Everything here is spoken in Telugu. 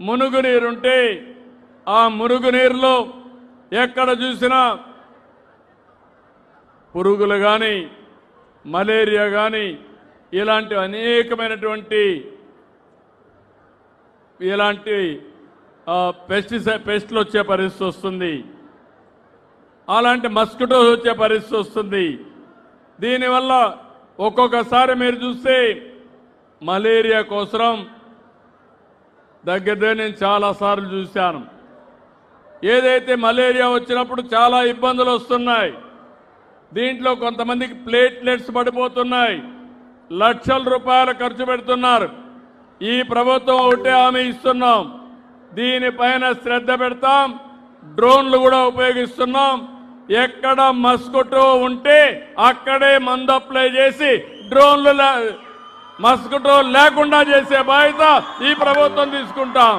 మురుగునీరుంటే ఆ మురుగునీరులో ఎక్కడ చూసినా పురుగులు కానీ మలేరియా కానీ ఇలాంటి అనేకమైనటువంటి పెస్ట్లు వచ్చే పరిస్థితి వస్తుంది. అలాంటి మస్కిటోస్ వచ్చే పరిస్థితి వస్తుంది. దీనివల్ల ఒక్కొక్కసారి మీరు చూస్తే మలేరియా కోసం దగ్గర నేను చాలాసార్లు చూశాను. ఏదైతే మలేరియా వచ్చినప్పుడు చాలా ఇబ్బందులు వస్తున్నాయి. దీంట్లో కొంతమందికి ప్లేట్లెట్స్ పడిపోతున్నాయి. లక్షల రూపాయలు ఖర్చు పెడుతున్నారు. ఈ ప్రభుత్వం ఒకటే హామీ ఇస్తున్నాం, దీనిపైన శ్రద్ధ పెడతాం. డ్రోన్లు కూడా ఉపయోగిస్తున్నాం. ఎక్కడ మస్కిటో ఉంటే అక్కడే మందు అప్లై చేసి డ్రోన్లు మస్కిటో లేకుండా చేసే బాధ్యత ఈ ప్రభుత్వం తీసుకుంటాం.